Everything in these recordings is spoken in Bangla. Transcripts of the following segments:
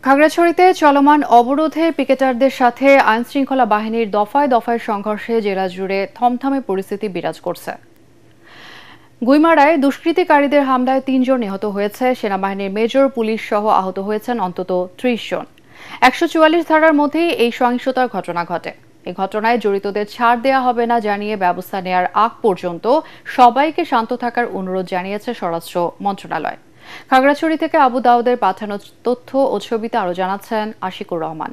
খাগড়াছড়িতে চলমান অবরোধে পিকেটারদের সাথে আইনশৃঙ্খলা বাহিনীর দফায় দফায় সংঘর্ষে জেলা জুড়ে থমথমে পরিস্থিতি বিরাজ করছে। গুইমারায় দুষ্কৃতিকারীদের হামলায় ৩ জন নিহত হয়েছে। সেনাবাহিনীর মেজর, পুলিশ সহ আহত হয়েছেন অন্তত ৩০ জন। ১৪৪ ধারার মধ্যেই এই সহিংসতার ঘটনা ঘটে। এই ঘটনায় জড়িতদের ছাড় দেওয়া হবে না জানিয়ে ব্যবস্থা নেওয়ার আগ পর্যন্ত সবাইকে শান্ত থাকার অনুরোধ জানিয়েছে স্বরাষ্ট্র মন্ত্রণালয়। খাগড়াছড়ি থেকে আবু দাউদের পাঠানো তথ্য ও ছবিতে আরো জানাচ্ছেন আশিকুর রহমান।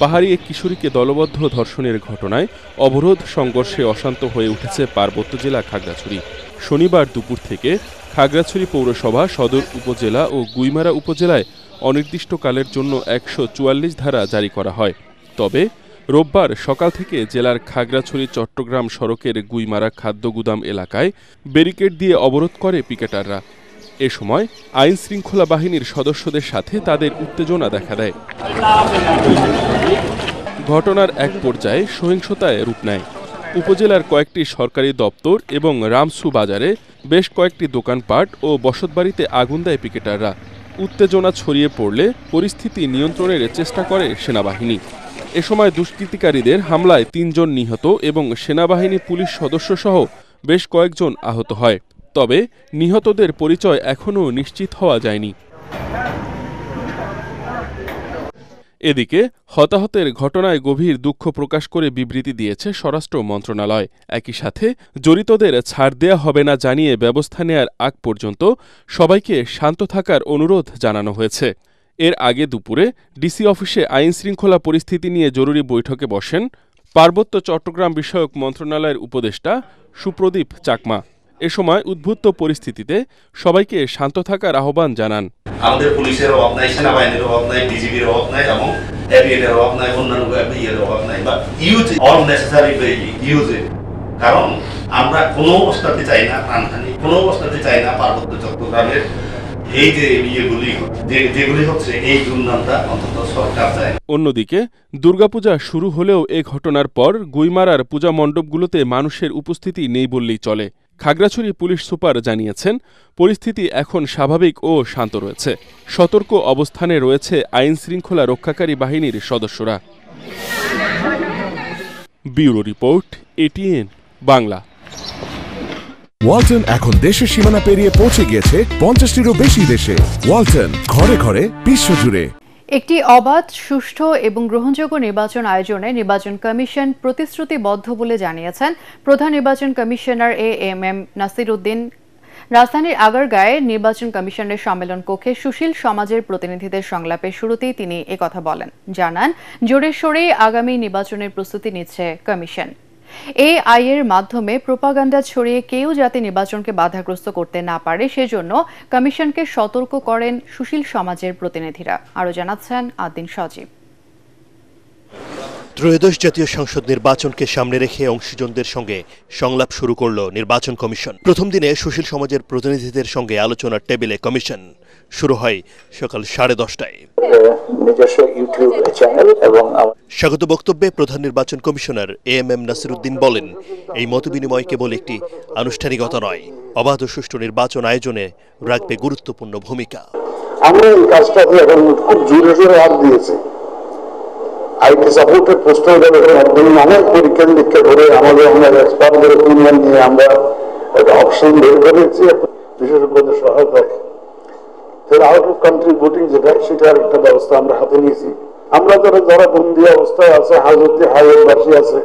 পাহাড়ি এক কিশোরীকে দলবদ্ধ ধর্ষণের ঘটনায় অবরোধ সংঘর্ষে অশান্ত হয়ে উঠেছে পার্বত্য জেলা খাগড়াছড়ি। শনিবার দুপুর থেকে খাগড়াছড়ি পৌরসভা, সদর উপজেলা ও গুইমারা উপজেলায় অনির্দিষ্টকালের জন্য ১৪৪ ধারা জারি করা হয়। তবে রোববার সকাল থেকে জেলার খাগড়াছড়ি চট্টগ্রাম সড়কের গুইমারা খাদ্য গুদাম এলাকায় ব্যারিকেড দিয়ে অবরোধ করে পিকেটাররা। এ সময় আইন শৃঙ্খলা বাহিনীর সদস্যদের সাথে তাদের উত্তেজনা দেখা দেয়। ঘটনার এক পর্যায়ে সহিংসতায় রূপ নেয়। উপজেলার কয়েকটি সরকারি দপ্তর এবং রামসু বাজারে বেশ কয়েকটি দোকানপাট ও বসতবাড়িতে আগুন দেয় পিকেটাররা। উত্তেজনা ছড়িয়ে পড়লে পরিস্থিতি নিয়ন্ত্রণের চেষ্টা করে সেনাবাহিনী। এ সময় দুষ্কৃতিকারীদের হামলায় ৩ জন নিহত এবং সেনাবাহিনী, পুলিশ সদস্যসহ বেশ কয়েকজন আহত হয়। তবে নিহতদের পরিচয় এখনও নিশ্চিত হওয়া যায়নি। এদিকে হতাহতের ঘটনায় গভীর দুঃখ প্রকাশ করে বিবৃতি দিয়েছে স্বরাষ্ট্র মন্ত্রণালয়। একই সাথে জড়িতদের ছাড় দেয়া হবে না জানিয়ে ব্যবস্থা নেয়ার আগ পর্যন্ত সবাইকে শান্ত থাকার অনুরোধ জানানো হয়েছে। এর আগে দুপুরে ডিসি অফিসে আইন শৃঙ্খলা পরিস্থিতি নিয়ে জরুরি বৈঠকে বসেন পার্বত্য চট্টগ্রাম বিষয়ক মন্ত্রণালয়ের উপদেষ্টা সুপ্রদীপ চাকমা। এ সময় উদ্ভূত পরিস্থিতিতে সবাইকে শান্ত থাকার আহ্বান জানান। আমাদের পুলিশের অভাব নাই, সেনাবাহিনীর অভাব নাই, বিজিবির অভাব নাই এবং এভিএনের অভাব নাই, অন্যান্য ইয়ের অভাব নাই, বা ইউজ অল নেসেসারি ইউজ। কারণ আমরা কোনো অবস্থাতে চাই না প্রাণহানি, কোনো অবস্থাতে চাই না পার্বত্য চট্টগ্রামের এই যে যেগুলি হচ্ছে এই দুর্নামটা অন্তত সরকার চায়। অন্যদিকে দুর্গাপূজা শুরু হলেও এ ঘটনার পর গুইমারার পূজা মণ্ডপগুলোতে মানুষের উপস্থিতি নেই বললেই চলে। খাগড়াছড়ি পুলিশ সুপার জানিয়েছেন, পরিস্থিতি এখন স্বাভাবিক ও শান্ত রয়েছে। সতর্ক অবস্থানে রয়েছে আইন শৃঙ্খলা রক্ষাকারী বাহিনীর সদস্যরা। Bureau report, ATN Bangla. Walton এখন দেশের সীমানা পেরিয়ে পৌঁছে গিয়েছে ৫০টিরও বেশি দেশে। ওয়ালটন, ঘরে ঘরে, বিশ্বজুড়ে। একটি অবাধ, সুষ্ঠু এবং গ্রহণযোগ্য নির্বাচন আয়োজনে নির্বাচন কমিশন প্রতিশ্রুতিবদ্ধ বলে জানিয়েছেন প্রধান নির্বাচন কমিশনার এএমএম নাসির উদ্দিন। রাজধানীর আগারগাঁয়ে নির্বাচন কমিশনের সম্মেলন কক্ষে সুশীল সমাজের প্রতিনিধিদের সংলাপের শুরুতেই তিনি একথা বলেন। জানান, জোরে সোরে আগামী নির্বাচনের প্রস্তুতি নিচ্ছে কমিশন। এআই এর মাধ্যমে প্রোপাগান্ডা ছড়িয়ে কেউ যাতে নির্বাচনকে বাধাগ্রস্ত করতে না পারে সেজন্য কমিশনকে সতর্ক করেন সুশীল সমাজের প্রতিনিধিরা। আরো জানাচ্ছেন আদিন সজীব। ত্রয়োদশ জাতীয় সংসদ নির্বাচনকে সামনে রেখে অংশীজনদের সঙ্গে সংলাপ শুরু করল নির্বাচন কমিশন। প্রথম দিনে সুশীল সমাজের প্রতিনিধিদের সঙ্গে আলোচনার টেবিলে কমিশন শুরু হয় সকাল 10:30টায়। স্বাগত বক্তব্যে প্রধান নির্বাচন কমিশনার এএমএম নাসির উদ্দিন বলেন, এই মতবিনিময় কেবল একটি আনুষ্ঠানিকতা নয়, অবাধ ও সুষ্ঠু নির্বাচন আয়োজনে রাখবে গুরুত্বপূর্ণ ভূমিকা। আমরা এই কাজটা এখন খুব জোরে জোরে হাত দিয়েছি। আইটি সাপোর্টের পোস্টার অনেক পরীক্ষা নিরীক্ষা করে আমাদের এক্সপার্টদের ওপিনিয়ন নিয়ে আমরা একটা অপশন বের করেছি বিশেষজ্ঞদের সহায়তায়। আউট অফ কান্ট্রি ভোটিং যেটা, সেটার একটা ব্যবস্থা আমরা হাতে নিয়েছি। আমরা যারা বন্দি অবস্থায় আছে, হাজতে হাইওয়েবাসী আছে,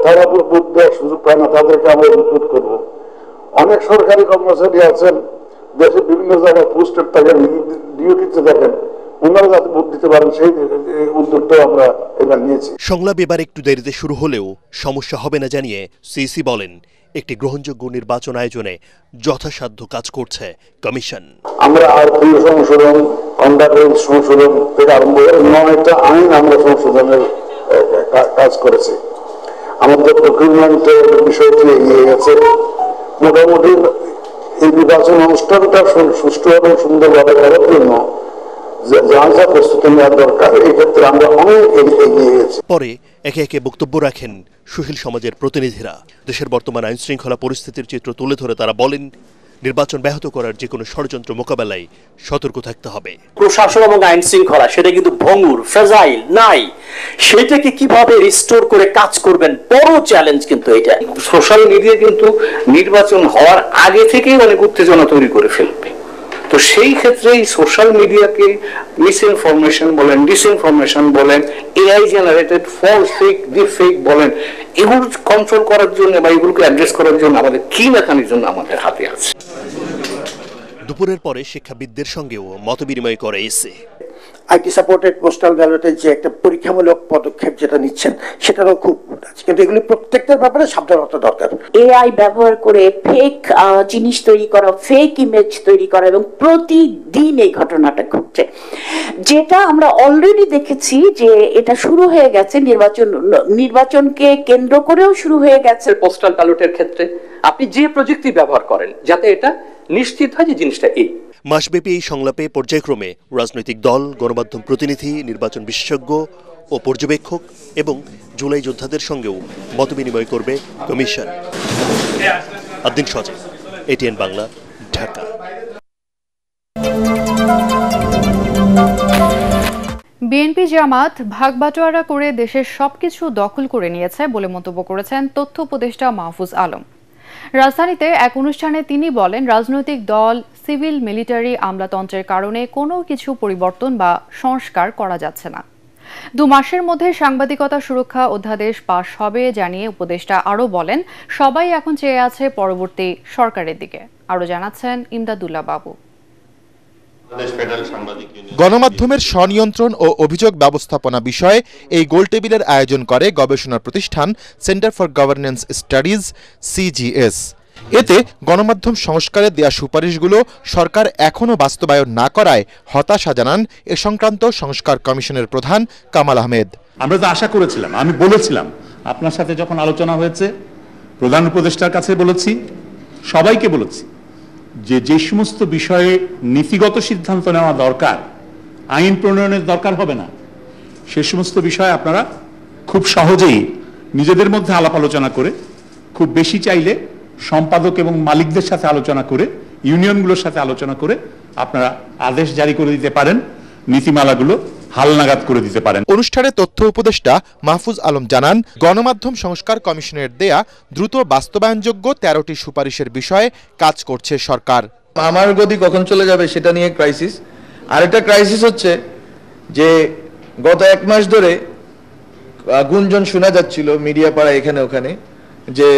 তারা ভোট দেওয়ার সুযোগ পায় না, তাদেরকে আমরা রিক্রুট করবো। অনেক সরকারি কর্মচারী আছেন দেশের বিভিন্ন জায়গায় পোস্টেড থাকেন, ডিউটিতে থাকেন, ওনারা যাতে ভোট দিতে পারেন সেই উদ্যোগটাও আমরা এবার নিয়েছি। সংলাপ এবার একটু দেরিতে শুরু হলেও সমস্যা হবে না জানিয়ে সিসি বলেন, একটি গ্রহণযোগ্য নির্বাচন আয়োজনে যথাসাধ্য কাজ করছে কমিশন। আমরা আইন সংশোধন, অন্ডারগ্রাউন্ড সংশোধন থেকে আরম্ভ করে 9টা আইন আমরা সংশোধনের কাজ করেছি। আমাদের প্রকিউরমেন্টের বিষয়টি এগিয়ে গেছে। মোটামুটি এই নির্বাচন অনুষ্ঠানটা সুষ্ঠু এবং সুন্দরভাবে করার জন্য যা যা প্রস্তুতি নেওয়ার দরকার, এই ক্ষেত্রে আমরা অনেক এগিয়ে গেছি। পরে একে একে বক্তব্য রাখেন সুশীল সমাজের প্রতিনিধিরা। দেশের বর্তমান আইন শৃঙ্খলা পরিস্থিতির চিত্র তুলে ধরে তারা বলেন, নির্বাচন ব্যাহত করার যে কোনো ষড়যন্ত্র মোকাবেলায় সতর্ক থাকতে হবে। প্রশাসন এবং আইন শৃঙ্খলা সেটা কিন্তু ভঙ্গুর, ফ্রাজাইল নাই, সেটাকে কিভাবে রিস্টোর করে কাজ করবেন, বড় চ্যালেঞ্জ কিন্তু এটা। সোশ্যাল মিডিয়া কিন্তু নির্বাচন হওয়ার আগে থেকেই অনেক উত্তেজনা তৈরি করে ফেলবে। তো সেই ক্ষেত্রে সোশ্যাল মিডিয়াকে মিস ইনফরমেশন বলেন, ডিসইনফরমেশন বলেন, AI generated false fake, deep fake বলেন, এগুলো কন্ট্রোল করার জন্য বা এগুলোকে অ্যাড্রেস করার জন্য আমাদের কি মেকানিজম আমাদের হাতে আছে। দুপুরের পরে শিক্ষাবিদদের সঙ্গেও মতবিনিময় করে এসে আইটি সাপোর্টেড পোস্টাল ব্যালটের যে একটা পরীক্ষামূলক পদক্ষেপ যেটা নিচ্ছেন সেটারও খুব আছে, কিন্তু এগুলি প্রত্যেকটার ব্যাপারে সাবধানতা দরকার। এআই ব্যবহার করে ফেক জিনিস তৈরি করা, ফেক ইমেজ তৈরি করা, এবং প্রতিদিন এই ঘটনাটা ঘটছে, যেটা আমরা অলরেডি দেখেছি যে এটা শুরু হয়ে গেছে নির্বাচনকে কেন্দ্র করেও শুরু হয়ে গেছে। পোস্টাল ব্যালটের ক্ষেত্রে আপনি যে প্রযুক্তি ব্যবহার করেন যাতে এটা নিশ্চিত হয় যে জিনিসটা এই। মাসব্যাপী এই সংলাপে পর্যায়ক্রমে রাজনৈতিক দল, গণমাধ্যম প্রতিনিধি, নির্বাচন বিশেষজ্ঞ ও পর্যবেক্ষক এবং জুলাই যোদ্ধাদের সঙ্গেও মতবিনিময় করবে কমিশন। আদ্দিন সজীব, এটিএন বাংলা, ঢাকা। বিএনপি জামাত ভাগবাটোয়ারা করে দেশের সবকিছু দখল করে নিয়েছে বলে মন্তব্য করেছেন তথ্য উপদেষ্টা মাহফুজ আলম। রাজধানীতে এক অনুষ্ঠানে তিনি বলেন, রাজনৈতিক দল, সিভিল মিলিটারি আমলাতন্ত্রের কারণে কোনো কিছু পরিবর্তন বা সংস্কার করা যাচ্ছে না। 2 মাসের মধ্যে সাংবাদিকতা সুরক্ষা অধ্যাদেশ পাশ হবে জানিয়ে উপদেষ্টা আরও বলেন, সবাই এখন চেয়ে আছে পরবর্তী সরকারের দিকে। আরও জানাচ্ছেন ইমদাদুল্লাহ বাবু। গণমাধ্যমের স্বনিয়ন্ত্রণ ও অভিযোগ ব্যবস্থাপনা বিষয়ে এই গোলটেবিলের আয়োজন করে গবেষণা প্রতিষ্ঠান centre for governance studies, CGS. এতে গণমাধ্যম সংস্কারে দেয়া সুপারিশগুলো সরকার এখনও বাস্তবায়ন না করায় হতাশা জানান এ সংক্রান্ত সংস্কার কমিশনের প্রধান কামাল আহমেদ। আমরা তো আশা করেছিলাম, আমি বলেছিলাম আপনার সাথে যখন আলোচনা হয়েছে, প্রধান উপদেষ্টার কাছে বলেছি, সবাইকে বলেছি যে সমস্ত বিষয়ে নীতিগত সিদ্ধান্ত নেওয়া দরকার, আইন প্রণয়নের দরকার হবে না, সে সমস্ত বিষয়ে আপনারা খুব সহজেই নিজেদের মধ্যে আলাপ আলোচনা করে, খুব বেশি চাইলে সম্পাদক এবং মালিকদের সাথে আলোচনা করে, ইউনিয়নগুলোর সাথে আলোচনা করে আপনারা আদেশ জারি করে দিতে পারেন, নীতিমালাগুলো হালনাগাদ করে দিতে পারেন। অনুষ্ঠানে তথ্য উপদেষ্টা মাহফুজ আলম জানান, গণমাধ্যম সংস্কার কমিশনের দেয়া দ্রুত বাস্তবায়নযোগ্য 13টি সুপারিশের বিষয়ে কাজ করছে সরকার। আমার গদি কখন চলে যাবে সেটা নিয়ে ক্রাইসিস। আরেকটা ক্রাইসিস হচ্ছে যে গত 1 মাস ধরে গুঞ্জন শোনা যাচ্ছিল মিডিয়া পাড়া এখানে ওখানে যে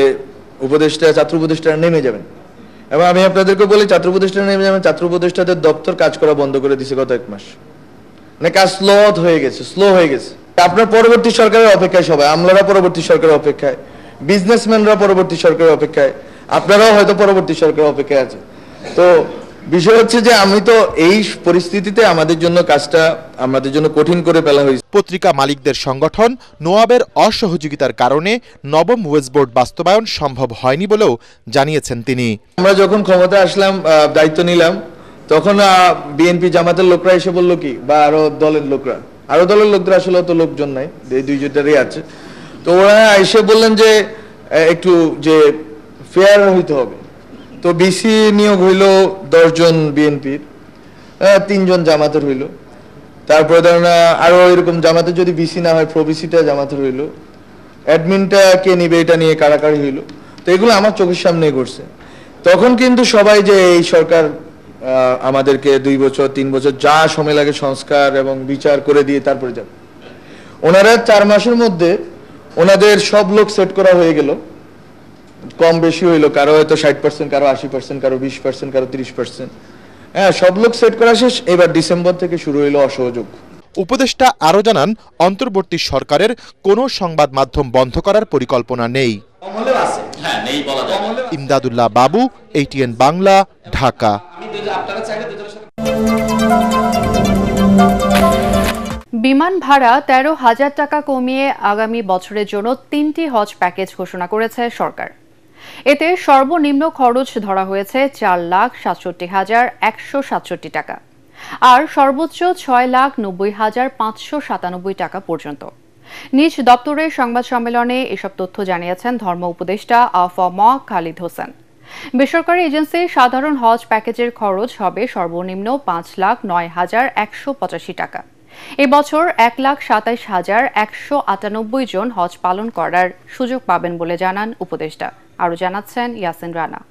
ছাত্র উপদেষ্টারা নেমে যাবেন, এবং আমি আপনাদেরকে বলি ছাত্র উপদেষ্টারা নেমে যাবেন, ছাত্র উপদেষ্টাদের দপ্তর কাজ করা বন্ধ করে দিয়েছে গত 1 মাস। মানে কাজ স্লো হয়ে গেছে। আপনার পরবর্তী সরকারের অপেক্ষায় সবাই, আমলারা পরবর্তী সরকারের অপেক্ষায়, বিজনেসম্যানরা পরবর্তী সরকারের অপেক্ষায়, আপনারাও হয়তো পরবর্তী সরকারের অপেক্ষায় আছে। তো বিষয় হচ্ছে যে আমি তো এই পরিস্থিতিতে আমাদের জন্য কঠিন করে ফেলা হয়েছে। পত্রিকা মালিকদের সংগঠন নোয়াবের অসহযোগিতার কারণে নবম ওয়েজ বোর্ড বাস্তবায়ন সম্ভব হয়নি বলেও জানিয়েছেন তিনি। আমরা যখন ক্ষমতায় আসলাম, দায়িত্ব নিলাম, তখন বিএনপি জামাতের লোকরা এসে বললো কি, বা আরো দলের লোকরা আসলে অত লোকজন নাই, এই 2-4টারই আছে, তো ওরা এসে বললেন যে একটু যে ফেয়ার হইতে হবে। তো বিসি নিয়োগ হইল 10 জন বিএনপির, 3 জন জামাতের হইল, তারপরে ধরেন আরো এরকম জামাতের যদি বিসি না হয় প্রবিসিটা জামাতের হইল, অ্যাডমিনটা কে নিবে এটা নিয়ে কারাকারি হইল। তো এগুলো আমার চোখের সামনে ঘটছে। তখন কিন্তু সবাই যে এই সরকার আমাদেরকে 2 বছর 3 বছর যা সময় লাগে সংস্কার এবং বিচার করে দিয়ে তারপরে যাবে, ওনারা 4 মাসের মধ্যে ওনাদের সব লোক সেট করা হয়ে গেল, কম বেশি হইলো, কারো হয়তো 60%, কারো 80%, কারো 20%, কারো 30%। হ্যাঁ, সব লোক সেট করা শেষ। এবার ডিসেম্বর থেকে শুরু হইলো অসহযোগ। উপদেষ্টা আরো জানান, অন্তর্বর্তী সরকারের কোনো সংবাদ মাধ্যম বন্ধ করার পরিকল্পনা নেই। ইমদাদুল্লাহ বাবু, এটিএন বাংলা, ঢাকা। বিমান ভাড়া 13,000 টাকা কমিয়ে আগামী বছরের জন্য 3টি হজ প্যাকেজ ঘোষণা করেছে সরকার। এতে সর্বনিম্ন খরচ ধরা হয়েছে 4,67,167 টাকা আর সর্বোচ্চ 6,90,597 টাকা পর্যন্ত। নিজ দপ্তরের সংবাদ সম্মেলনে এসব তথ্য জানিয়েছেন ধর্ম উপদেষ্টা আফম খালিদ হোসেন। বেসরকারি এজেন্সির সাধারণ হজ প্যাকেজের খরচ হবে সর্বনিম্ন ৫,০৯,১৮৫ টাকা। এবছর ১,২৭,১৯৮ জন হজ পালন করার সুযোগ পাবেন বলে জানান উপদেষ্টা। আরও জানাচ্ছেন ইয়াসিন রানা।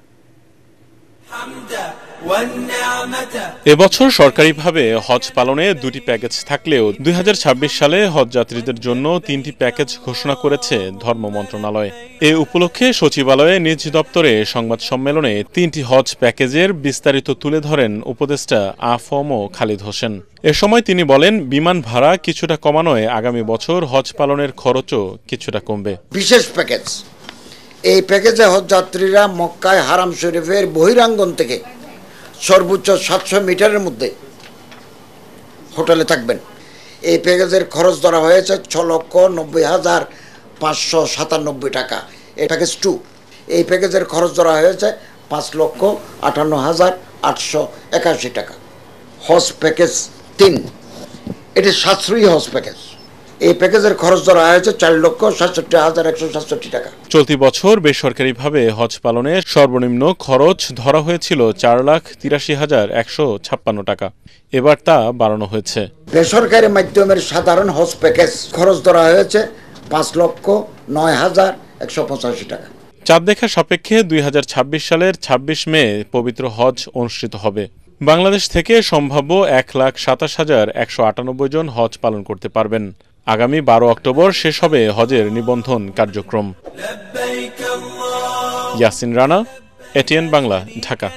এবছর সরকারিভাবে হজ পালনে দুটি প্যাকেজ থাকলেও ২০২৬ সালে হজ যাত্রীদের জন্য ৩টি প্যাকেজ ঘোষণা করেছে ধর্ম মন্ত্রণালয়। এ উপলক্ষে সচিবালয়ে নিজ দপ্তরে সংবাদ সম্মেলনে ৩টি হজ প্যাকেজের বিস্তারিত তুলে ধরেন উপদেষ্টা আ.ফ.ম. খালিদ হোসেন। এ সময় তিনি বলেন, বিমান ভাড়া কিছুটা কমানোয় আগামী বছর হজ পালনের খরচও কিছুটা কমবে। বিশেষ প্যাকেজ, এই প্যাকেজে হজ যাত্রীরা মক্কায় হারাম শরীফের বহিরাঙ্গন থেকে সর্বোচ্চ ৭০০ মিটারের মধ্যে হোটেলে থাকবেন। এই প্যাকেজের খরচ ধরা হয়েছে ৬,৯০,৫৯৭ টাকা। এই প্যাকেজ 2, এই প্যাকেজের খরচ ধরা হয়েছে ৫,৫৮,৮৮১ টাকা। হজ প্যাকেজ 3, এটি সাশ্রয়ী হজ প্যাকেজ। এই প্যাকেজের খরচ ধরা হয়েছে ৪,৬৭,১৬৭ টাকা। চলতি বছর বেসরকারিভাবে হজ পালনে সর্বনিম্ন খরচ ধরা হয়েছিল ৪,৮৩,১৫৬ টাকা। এবার তা বাড়ানো হয়েছে। বেসরকারি মাধ্যমের সাধারণ হজ প্যাকেজ খরচ ধরা হয়েছে ৫,০৯,১৮৫ টাকা। চাঁদ দেখা সাপেক্ষে ২০২৬ সালের ২৬ মে পবিত্র হজ অনুষ্ঠিত হবে। বাংলাদেশ থেকে সম্ভাব্য ১,২৭,১৯৮ জন হজ পালন করতে পারবেন। আগামী ১২ অক্টোবর শেষ হবে হজের নিবন্ধন কার্যক্রম। ইয়াসিন রানা, এটিএন বাংলা, ঢাকা।